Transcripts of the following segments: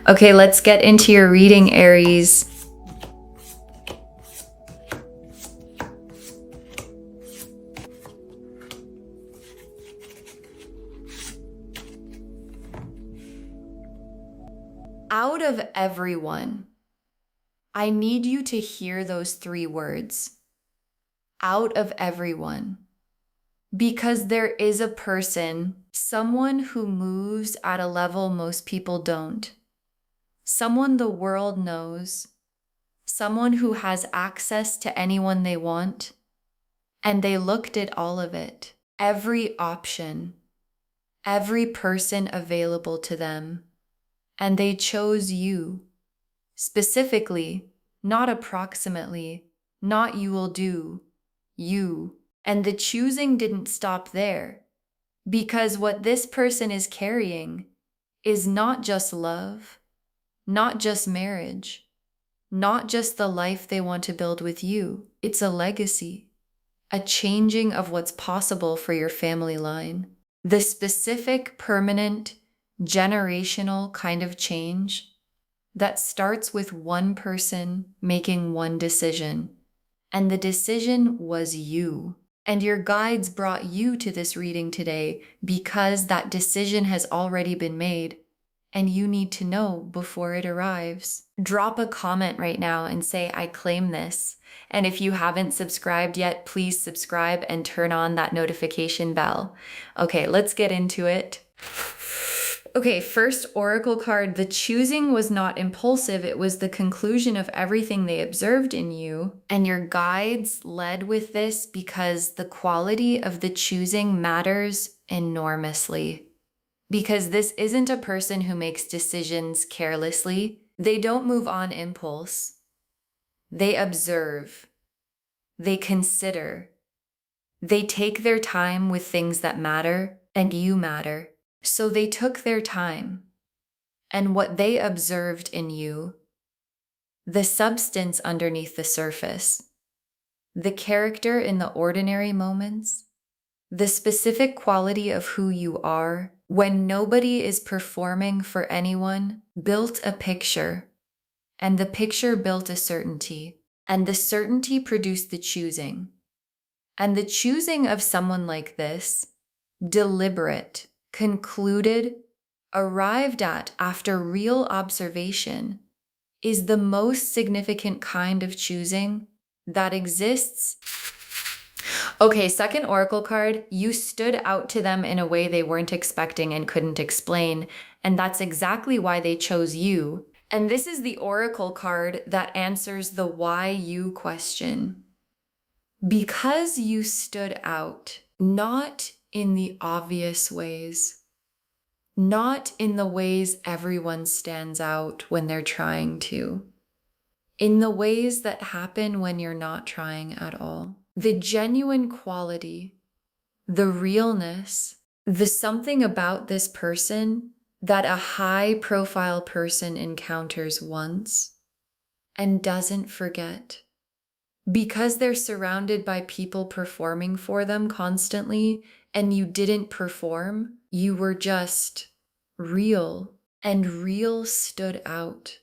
Okay, let's get into your reading, Aries. Out of everyone, I need you to hear those 3 words. Out of everyone. Because there is a person, someone who moves at a level most people don't. Someone the world knows. Someone who has access to anyone they want. And they looked at all of it. Every option. Every person available to them. And they chose you. Specifically, not approximately, not you will do, you. And the choosing didn't stop there, because what this person is carrying is not just love, not just marriage, not just the life they want to build with you. It's a legacy, a changing of what's possible for your family line. The specific, permanent, generational kind of change that starts with one person making one decision. And the decision was you. And your guides brought you to this reading today because that decision has already been made and you need to know before it arrives. Drop a comment right now and say, I claim this. And if you haven't subscribed yet, please subscribe and turn on that notification bell. Okay, let's get into it. Okay, first oracle card, the choosing was not impulsive. It was the conclusion of everything they observed in you. And your guides led with this because the quality of the choosing matters enormously. Because this isn't a person who makes decisions carelessly. They don't move on impulse. They observe. They consider. They take their time with things that matter, and you matter. So they took their time, and what they observed in you, the substance underneath the surface, the character in the ordinary moments, the specific quality of who you are when nobody is performing for anyone, built a picture, and the picture built a certainty, and the certainty produced the choosing. And the choosing of someone like this, deliberate, concluded, arrived at after real observation, is the most significant kind of choosing that exists. Okay, second oracle card, you stood out to them in a way they weren't expecting and couldn't explain, and that's exactly why they chose you. And this is the oracle card that answers the why you question. Because you stood out, not in the obvious ways, not in the ways everyone stands out when they're trying to, in the ways that happen when you're not trying at all. The genuine quality, the realness, the something about this person that a high-profile person encounters once and doesn't forget. Because they're surrounded by people performing for them constantly, and you didn't perform, you were just real, and real stood out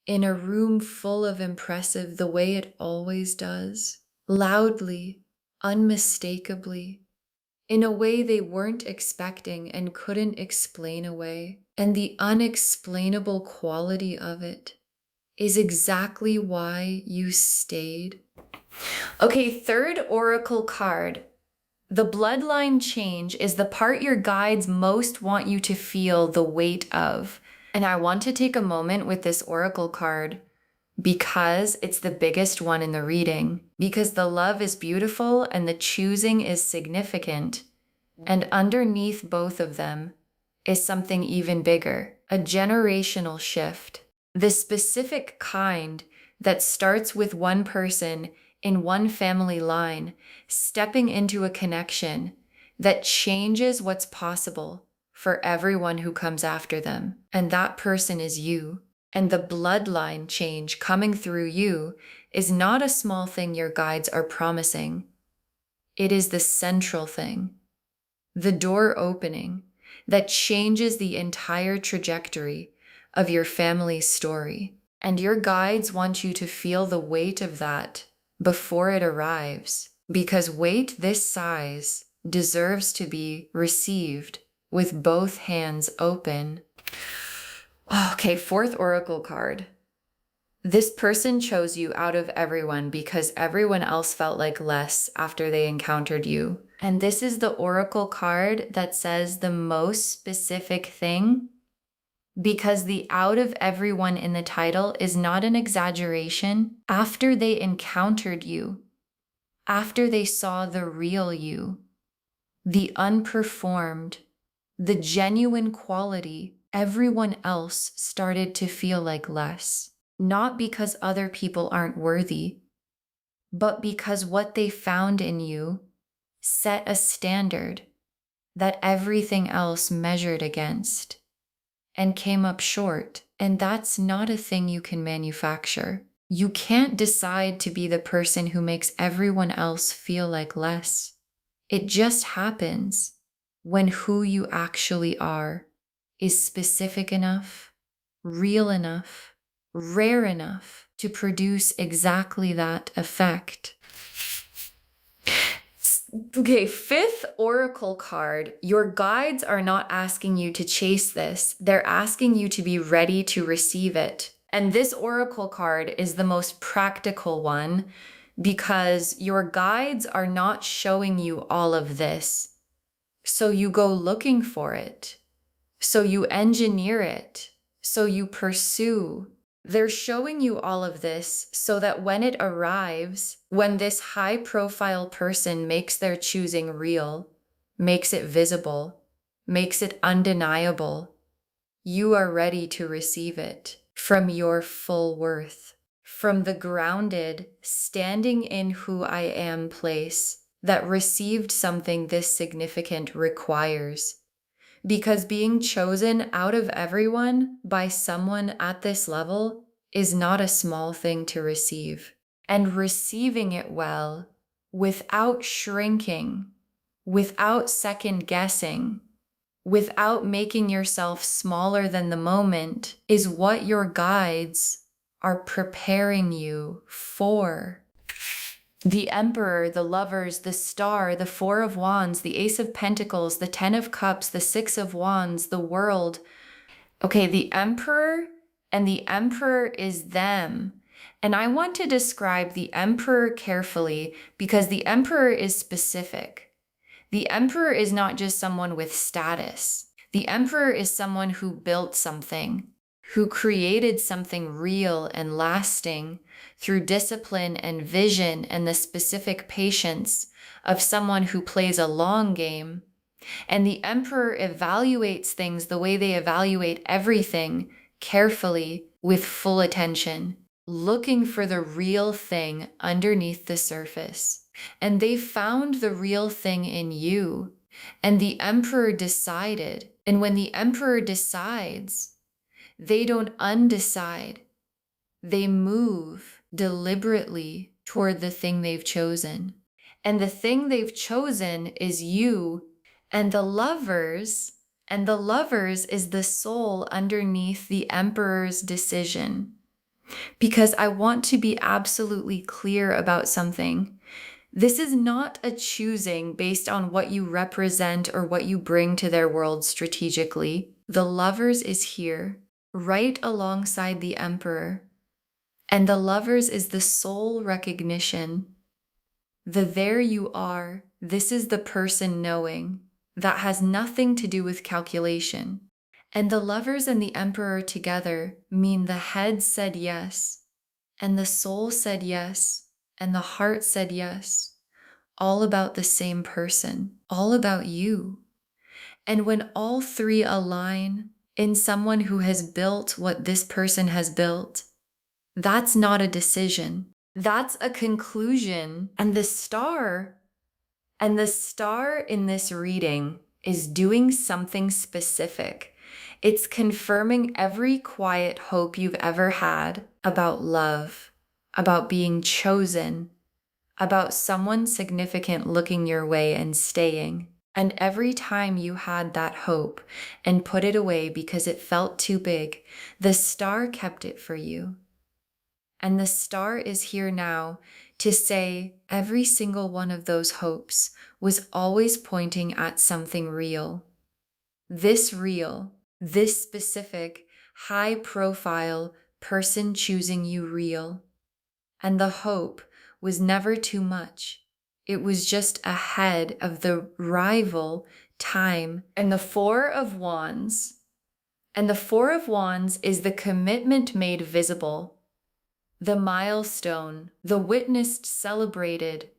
in a room full of impressive the way it always does, loudly, unmistakably, in a way they weren't expecting and couldn't explain away. And the unexplainable quality of it is exactly why you stayed. Okay, third oracle card. The bloodline change is the part your guides most want you to feel the weight of. And I want to take a moment with this oracle card because it's the biggest one in the reading, because the love is beautiful and the choosing is significant. And underneath both of them is something even bigger, a generational shift. The specific kind that starts with one person in one family line, stepping into a connection that changes what's possible for everyone who comes after them. And that person is you. And the bloodline change coming through you is not a small thing your guides are promising. It is the central thing, the door opening that changes the entire trajectory of your family's story. And your guides want you to feel the weight of that before it arrives, because weight this size deserves to be received with both hands open. Okay, fourth oracle card. This person chose you out of everyone because everyone else felt like less after they encountered you. And this is the oracle card that says the most specific thing, because the out of everyone in the title is not an exaggeration. After they encountered you, after they saw the real you, the unperformed, the genuine quality, everyone else started to feel like less. Not because other people aren't worthy, but because what they found in you set a standard that everything else measured against and came up short. And that's not a thing you can manufacture. You can't decide to be the person who makes everyone else feel like less. It just happens when who you actually are is specific enough, real enough, rare enough to produce exactly that effect. Okay, fifth oracle card. Your guides are not asking you to chase this. They're asking you to be ready to receive it. And this oracle card is the most practical one because your guides are not showing you all of this. So you go looking for it. So you engineer it. So you pursue. They're showing you all of this so that when it arrives, when this high-profile person makes their choosing real, makes it visible, makes it undeniable, you are ready to receive it from your full worth, from the grounded, standing in who I am place that received something this significant requires. Because being chosen out of everyone by someone at this level is not a small thing to receive. And receiving it well, without shrinking, without second guessing, without making yourself smaller than the moment, is what your guides are preparing you for. The Emperor, the Lovers, the Star, the Four of Wands, the Ace of Pentacles, the Ten of Cups, the Six of Wands, the World. Okay, the Emperor and the Emperor is them. And I want to describe the Emperor carefully because the Emperor is specific. The Emperor is not just someone with status. The Emperor is someone who built something, who created something real and lasting through discipline and vision and the specific patience of someone who plays a long game. And the Emperor evaluates things the way they evaluate everything, carefully, with full attention, looking for the real thing underneath the surface. And they found the real thing in you. And the Emperor decided. And when the Emperor decides, they don't undecide. They move deliberately toward the thing they've chosen. And the thing they've chosen is you. And the Lovers is the soul underneath the Emperor's decision. Because I want to be absolutely clear about something. This is not a choosing based on what you represent or what you bring to their world strategically. The Lovers is here, right alongside the Emperor. And the Lovers is the soul recognition. The there you are, this is the person knowing. That has nothing to do with calculation. And the Lovers and the Emperor together mean the head said yes, and the soul said yes, and the heart said yes. All about the same person, all about you. And when all three align in someone who has built what this person has built, that's not a decision. That's a conclusion. And the star in this reading is doing something specific. It's confirming every quiet hope you've ever had about love, about being chosen, about someone significant looking your way and staying. And every time you had that hope and put it away because it felt too big, the star kept it for you. And the star is here now to say every single one of those hopes was always pointing at something real. This specific, high profile person choosing you real. And the hope was never too much. It was just ahead of the rival time. And the Four of Wands. And the Four of Wands is the commitment made visible, the milestone, the witnessed, celebrated.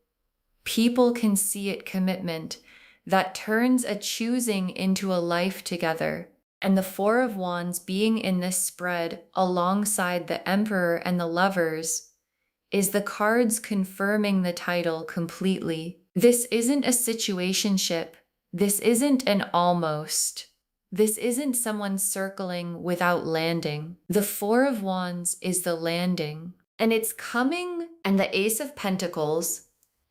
People can see it commitment that turns a choosing into a life together. And the Four of Wands being in this spread alongside the Emperor and the Lovers is the cards confirming the title completely. This isn't a situationship. This isn't an almost. This isn't someone circling without landing. The Four of Wands is the landing. And it's coming, and the Ace of Pentacles.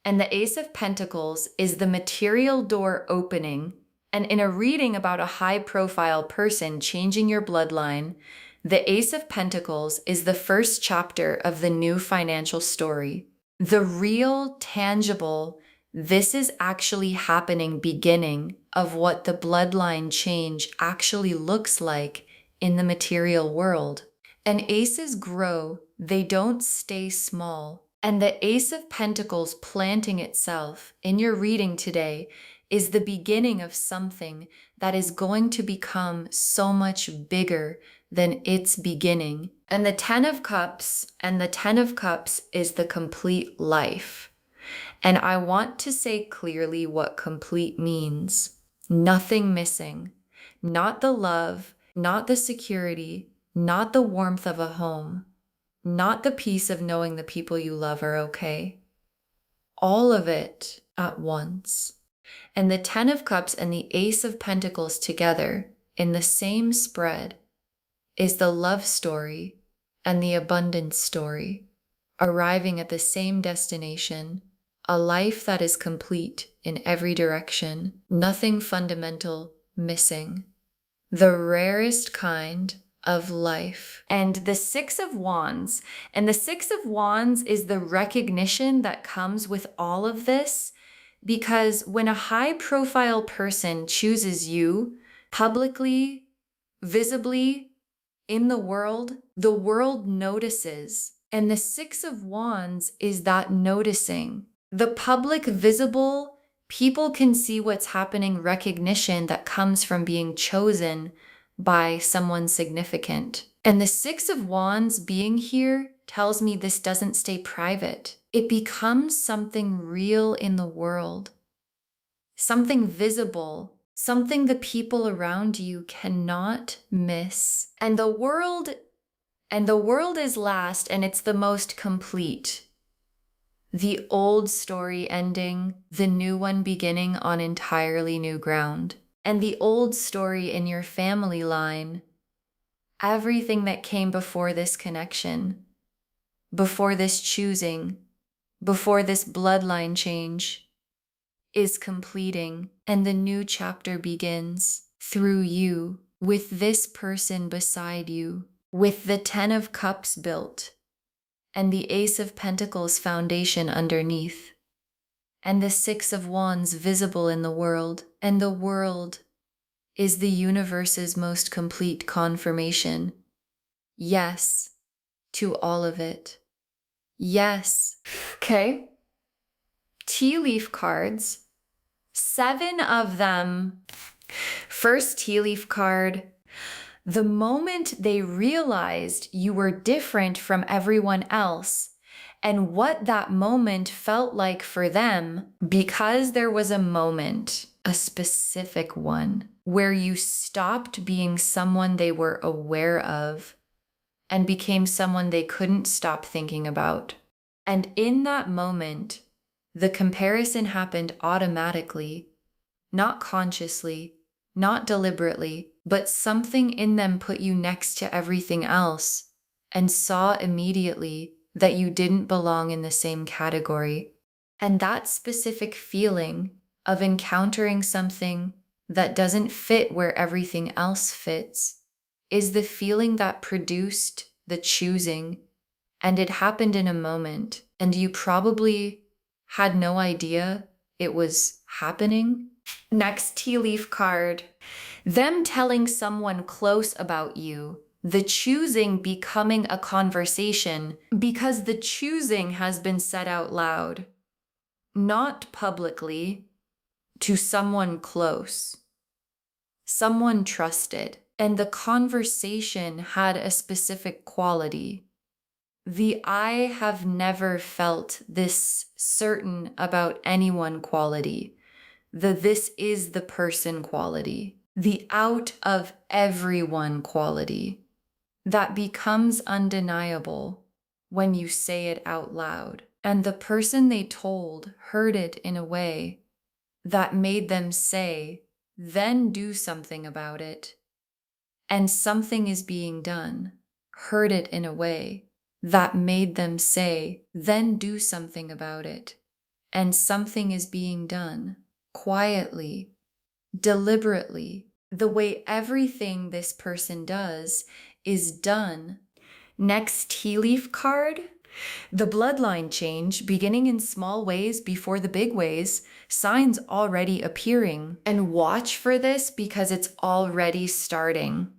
And the Ace of Pentacles is the material door opening. And in a reading about a high-profile person changing your bloodline, the Ace of Pentacles is the first chapter of the new financial story. The real, tangible, this is actually happening beginning of what the bloodline change actually looks like in the material world. And aces grow, they don't stay small. And the Ace of Pentacles planting itself in your reading today is the beginning of something that is going to become so much bigger than its beginning. And the Ten of Cups, and the Ten of Cups is the complete life. And I want to say clearly what complete means. Nothing missing. Not the love, not the security, not the warmth of a home, not the peace of knowing the people you love are okay. All of it at once. And the Ten of Cups and the Ace of Pentacles together in the same spread is the love story and the abundance story, arriving at the same destination, a life that is complete in every direction, nothing fundamental missing, the rarest kind of life. And the Six of Wands, and the Six of Wands is the recognition that comes with all of this, because when a high-profile person chooses you publicly, visibly, in the world notices. And the Six of Wands is that noticing. The public, visible, people can see what's happening, recognition that comes from being chosen by someone significant. And the Six of Wands being here tells me this doesn't stay private. It becomes something real in the world, something visible, something the people around you cannot miss. And the world is last, and it's the most complete. The old story ending, the new one beginning on entirely new ground. And the old story in your family line, everything that came before this connection, before this choosing, before this bloodline change, is completing, and the new chapter begins through you, with this person beside you, with the Ten of Cups built, and the Ace of Pentacles foundation underneath, and the Six of Wands visible in the world, and the world is the universe's most complete confirmation. Yes, to all of it. Yes. Okay. Tea leaf cards, 7 of them. First tea leaf card, the moment they realized you were different from everyone else and what that moment felt like for them, because there was a moment, a specific one, where you stopped being someone they were aware of and became someone they couldn't stop thinking about. And in that moment, the comparison happened automatically, not consciously, not deliberately, but something in them put you next to everything else and saw immediately that you didn't belong in the same category. And that specific feeling of encountering something that doesn't fit where everything else fits is the feeling that produced the choosing, and it happened in a moment, and you probably had no idea it was happening. Next tea leaf card, them telling someone close about you, the choosing becoming a conversation because the choosing has been said out loud, not publicly, to someone close, someone trusted, and the conversation had a specific quality. The I have never felt this certain about anyone quality, the this is the person quality, the out of everyone quality that becomes undeniable when you say it out loud. And the person they told heard it in a way that made them say, then do something about it. And something is being done. Heard it in a way that made them say, then do something about it. And something is being done. Quietly, deliberately. The way everything this person does is done. Next tea leaf card. The bloodline change, beginning in small ways before the big ways, signs already appearing. And watch for this because it's already starting.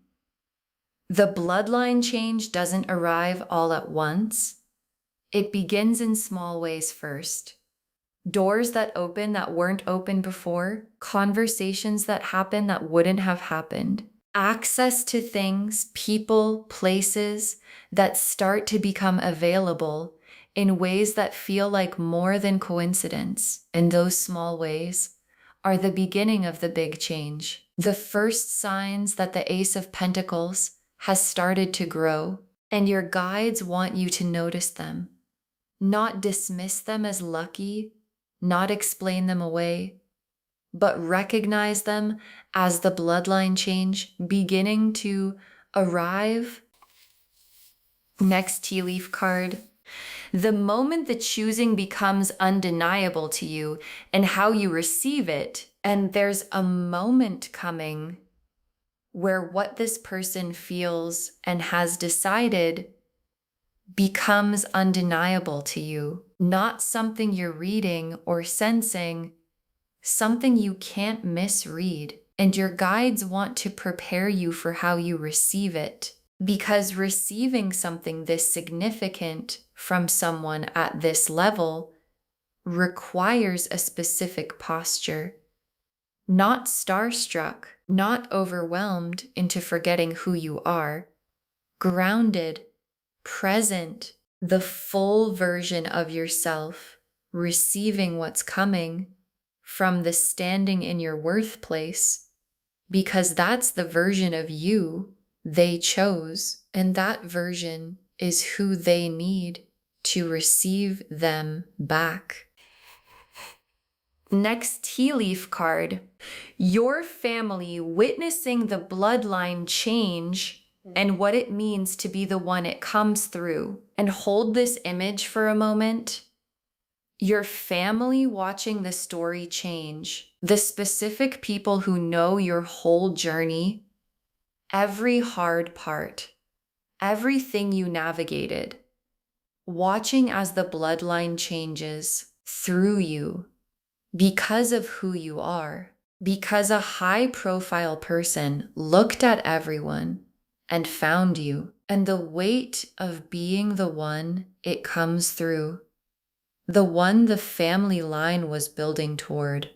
The bloodline change doesn't arrive all at once. It begins in small ways first. Doors that open that weren't open before, conversations that happen that wouldn't have happened, access to things, people, places that start to become available in ways that feel like more than coincidence. And those small ways are the beginning of the big change. The first signs that the Ace of Pentacles has started to grow, and your guides want you to notice them, not dismiss them as lucky, not explain them away, but recognize them as the bloodline change beginning to arrive. Next tea leaf card. The moment the choosing becomes undeniable to you and how you receive it, and there's a moment coming where what this person feels and has decided becomes undeniable to you, not something you're reading or sensing, something you can't misread. And your guides want to prepare you for how you receive it, because receiving something this significant from someone at this level requires a specific posture. Not starstruck, not overwhelmed into forgetting who you are, grounded, present, the full version of yourself, receiving what's coming from the standing in your worth place, because that's the version of you they chose, and that version is who they need to receive them back. Next tea leaf card. Your family witnessing the bloodline change and what it means to be the one it comes through. And hold this image for a moment. Your family watching the story change. The specific people who know your whole journey, every hard part, everything you navigated, watching as the bloodline changes through you. Because of who you are, because a high-profile person looked at everyone and found you, and the weight of being the one it comes through, the one the family line was building toward,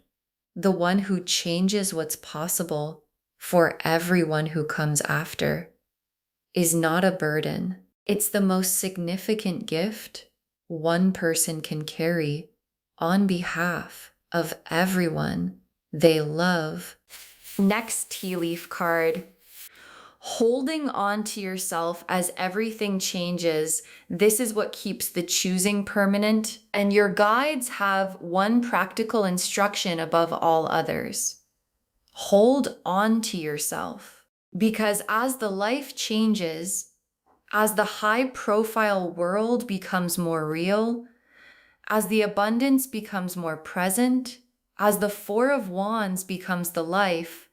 the one who changes what's possible for everyone who comes after, is not a burden. It's the most significant gift one person can carry on behalf of everyone they love. Next tea leaf card. Holding on to yourself as everything changes. This is what keeps the choosing permanent. And your guides have one practical instruction above all others. Hold on to yourself. Because as the life changes, as the high-profile world becomes more real, as the abundance becomes more present, As the Four of Wands becomes the life,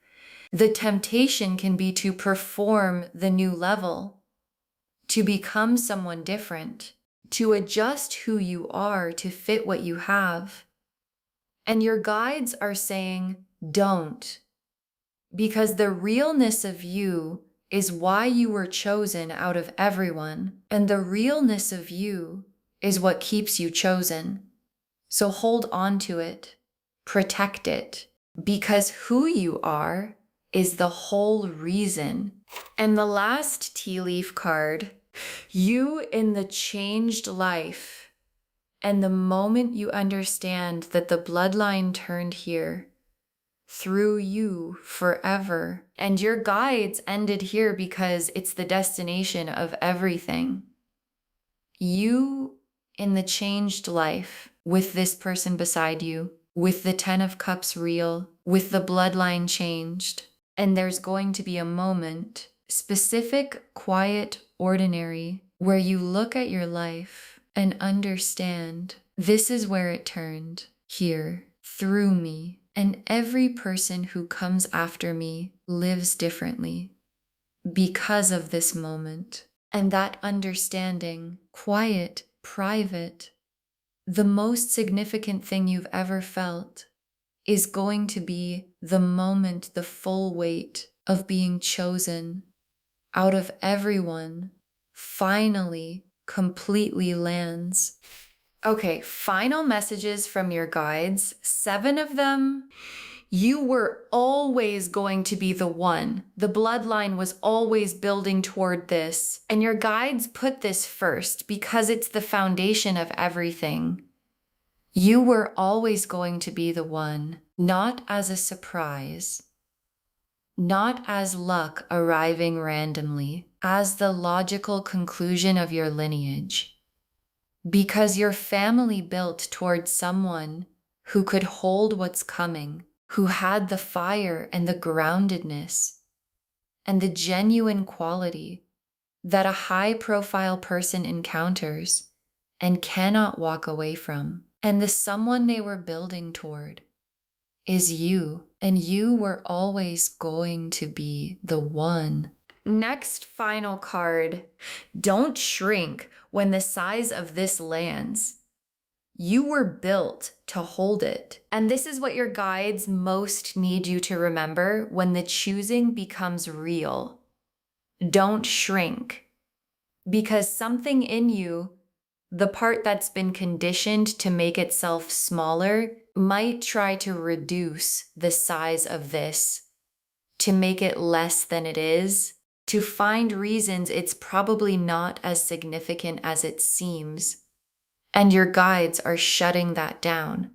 the temptation can be to perform the new level, to become someone different, to adjust who you are to fit what you have. And your guides are saying, don't, because the realness of you is why you were chosen out of everyone, and the realness of you is what keeps you chosen. So hold on to it, protect it, because who you are is the whole reason. And the last tea leaf card, you in the changed life, and the moment you understand that the bloodline turned here, through you forever, and your guides ended here because it's the destination of everything. You in the changed life, with this person beside you, with the 10 of Cups real, with the bloodline changed, and there's going to be a moment, specific, quiet, ordinary, where you look at your life and understand this is where it turned, here, through me. And every person who comes after me lives differently because of this moment. And that understanding, quiet, private, the most significant thing you've ever felt is going to be the moment, the full weight of being chosen out of everyone finally completely lands. Okay, final messages from your guides, 7 of them. You were always going to be the one. The bloodline was always building toward this. And your guides put this first because it's the foundation of everything. You were always going to be the one, not as a surprise, not as luck arriving randomly, as the logical conclusion of your lineage. Because your family built towards someone who could hold what's coming, who had the fire and the groundedness and the genuine quality that a high-profile person encounters and cannot walk away from. And the someone they were building toward is you, and you were always going to be the one. Next final card, don't shrink when the size of this lands. You were built to hold it. And this is what your guides most need you to remember when the choosing becomes real. Don't shrink, because something in you, the part that's been conditioned to make itself smaller, might try to reduce the size of this, to make it less than it is, to find reasons it's probably not as significant as it seems. And your guides are shutting that down.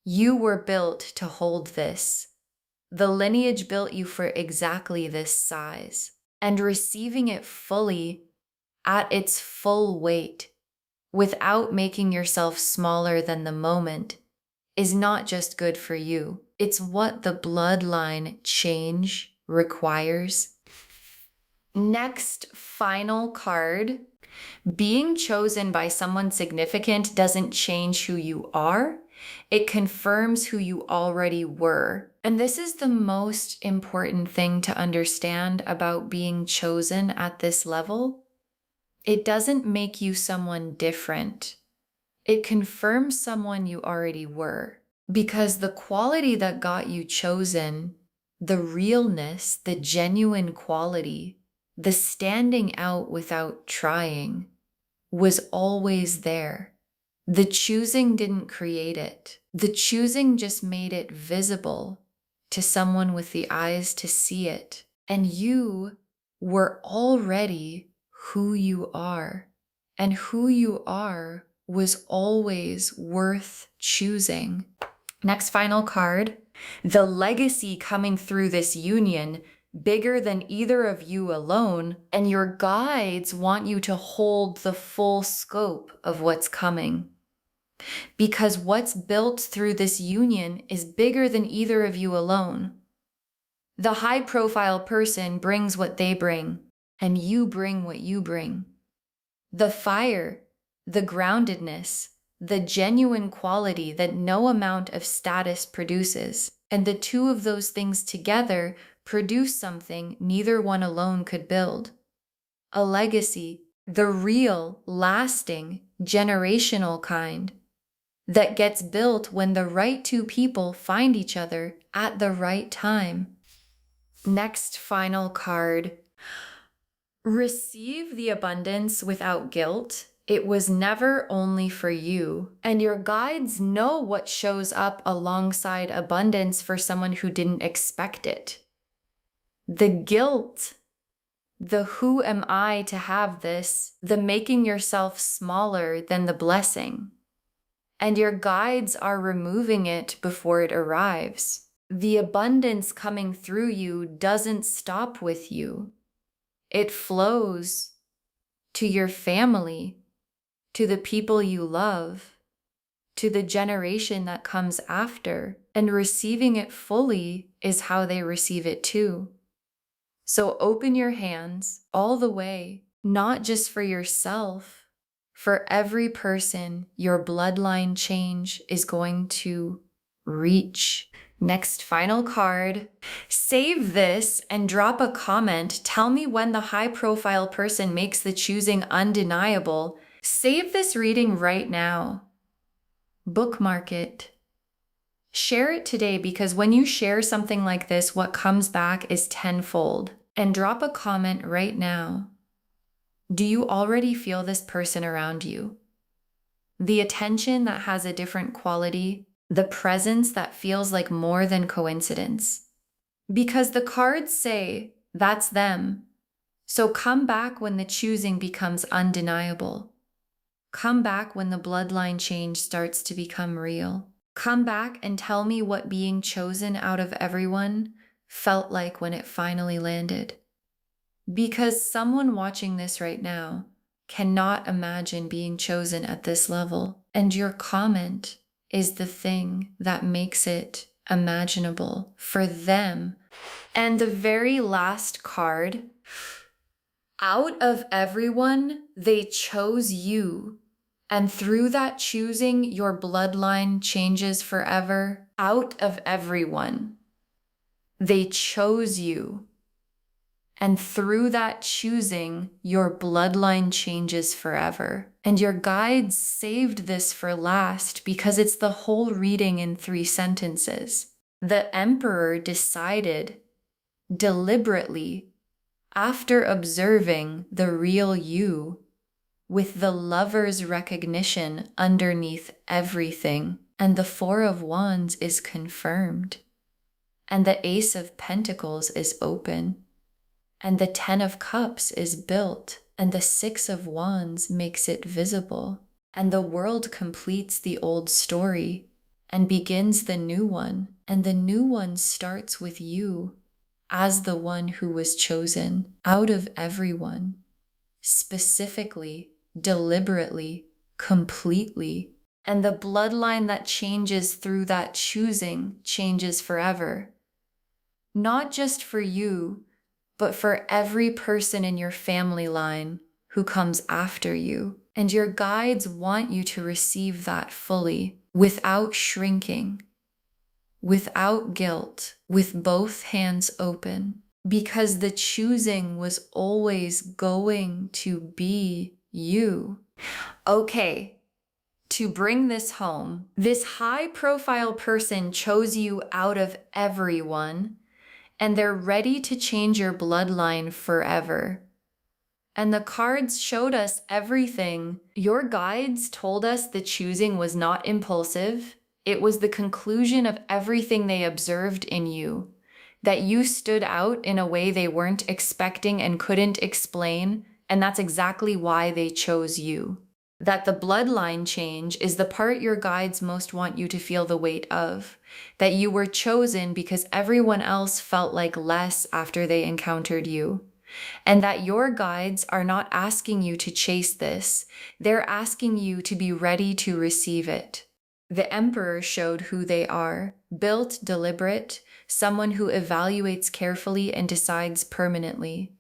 You were built to hold this. The lineage built you for exactly this size. And receiving it fully, at its full weight, without making yourself smaller than the moment, is not just good for you. It's what the bloodline change requires. Next, final card. Being chosen by someone significant doesn't change who you are. It confirms who you already were. And this is the most important thing to understand about being chosen at this level. It doesn't make you someone different. It confirms someone you already were. Because the quality that got you chosen, the realness, the genuine quality, the standing out without trying, was always there. The choosing didn't create it. The choosing just made it visible to someone with the eyes to see it. And you were already who you are. And who you are was always worth choosing. Next final card. The legacy coming through this union, bigger than either of you alone, and your guides want you to hold the full scope of what's coming. Because what's built through this union is bigger than either of you alone. The high-profile person brings what they bring, and you bring what you bring. The fire, the groundedness, the genuine quality that no amount of status produces. And the two of those things together produce something neither one alone could build. A legacy, the real, lasting, generational kind that gets built when the right two people find each other at the right time. Next final card. Receive the abundance without guilt. It was never only for you, and your guides know what shows up alongside abundance for someone who didn't expect it. The guilt, the who am I to have this, the making yourself smaller than the blessing. And your guides are removing it before it arrives. The abundance coming through you doesn't stop with you. It flows to your family, to the people you love, to the generation that comes after, and receiving it fully is how they receive it too. So open your hands all the way, not just for yourself, for every person your bloodline change is going to reach. Next final card. Save this and drop a comment. Tell me when the high-profile person makes the choosing undeniable. Save this reading right now. Bookmark it. Share it today, because when you share something like this, what comes back is tenfold. And drop a comment right now. Do you already feel this person around you? The attention that has a different quality, the presence that feels like more than coincidence. Because the cards say, that's them. So come back when the choosing becomes undeniable. Come back when the bloodline change starts to become real. Come back and tell me what being chosen out of everyone felt like when it finally landed. Because someone watching this right now cannot imagine being chosen at this level, and your comment is the thing that makes it imaginable for them. And the very last card, out of everyone, they chose you. And through that choosing, your bloodline changes forever. Out of everyone, they chose you. And through that choosing, your bloodline changes forever. And your guides saved this for last because it's the whole reading in 3 sentences. The Emperor decided deliberately, after observing the real you, with the Lover's recognition underneath everything. And the 4 of Wands is confirmed. And the Ace of Pentacles is open. And the 10 of Cups is built, and the 6 of Wands makes it visible. And the world completes the old story and begins the new one. And the new one starts with you as the one who was chosen out of everyone, specifically, deliberately, completely. And the bloodline that changes through that choosing changes forever. Not just for you, but for every person in your family line who comes after you. And your guides want you to receive that fully, without shrinking, without guilt, with both hands open, because the choosing was always going to be you. Okay, to bring this home, this high-profile person chose you out of everyone, and they're ready to change your bloodline forever. And the cards showed us everything. Your guides told us the choosing was not impulsive. It was the conclusion of everything they observed in you, that you stood out in a way they weren't expecting and couldn't explain, and that's exactly why they chose you. That the bloodline change is the part your guides most want you to feel the weight of. That you were chosen because everyone else felt like less after they encountered you. And that your guides are not asking you to chase this. They're asking you to be ready to receive it. The Emperor showed who they are. Built, deliberate, someone who evaluates carefully and decides permanently.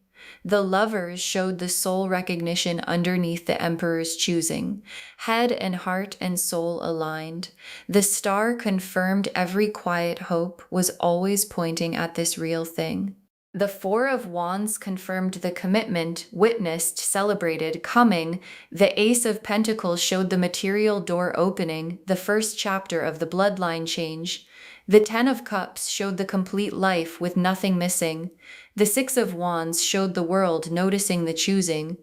The Lovers showed the soul recognition underneath the Emperor's choosing. Head and heart and soul aligned. The Star confirmed every quiet hope was always pointing at this real thing. The Four of Wands confirmed the commitment, witnessed, celebrated, coming. The Ace of Pentacles showed the material door opening, the first chapter of the bloodline change. The Ten of Cups showed the complete life with nothing missing. The Six of Wands showed the world noticing the choosing.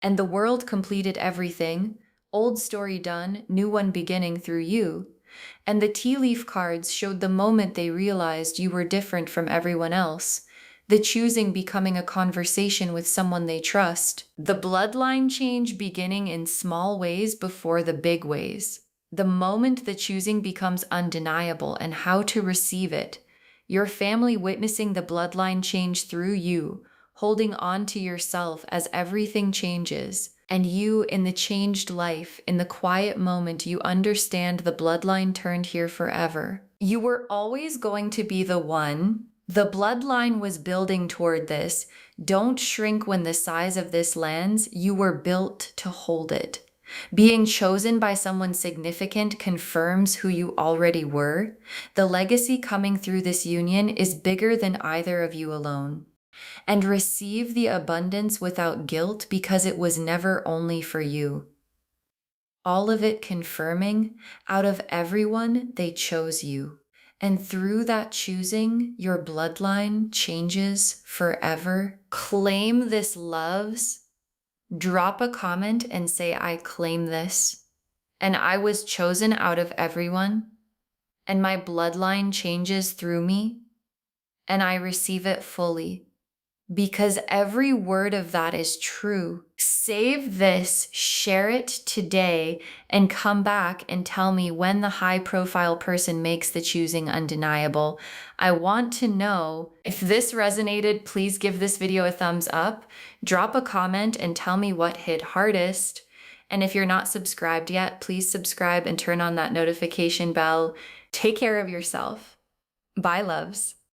And the world completed everything. Old story done, new one beginning through you. And the tea leaf cards showed the moment they realized you were different from everyone else. The choosing becoming a conversation with someone they trust. The bloodline change beginning in small ways before the big ways. The moment the choosing becomes undeniable and how to receive it. Your family witnessing the bloodline change through you, holding on to yourself as everything changes. And you in the changed life, in the quiet moment, you understand the bloodline turned here forever. You were always going to be the one. The bloodline was building toward this. Don't shrink when the size of this lands. You were built to hold it. Being chosen by someone significant confirms who you already were. The legacy coming through this union is bigger than either of you alone. And receive the abundance without guilt because it was never only for you. All of it confirming, out of everyone, they chose you. And through that choosing, your bloodline changes forever. Claim this loves. Drop a comment and say, I claim this. And I was chosen out of everyone. And my bloodline changes through me. And I receive it fully. Because every word of that is true. Save this, share it today, and come back and tell me when the high-profile person makes the choosing undeniable. I want to know. If this resonated, please give this video a thumbs up. Drop a comment and tell me what hit hardest. And if you're not subscribed yet, please subscribe and turn on that notification bell. Take care of yourself. Bye, loves.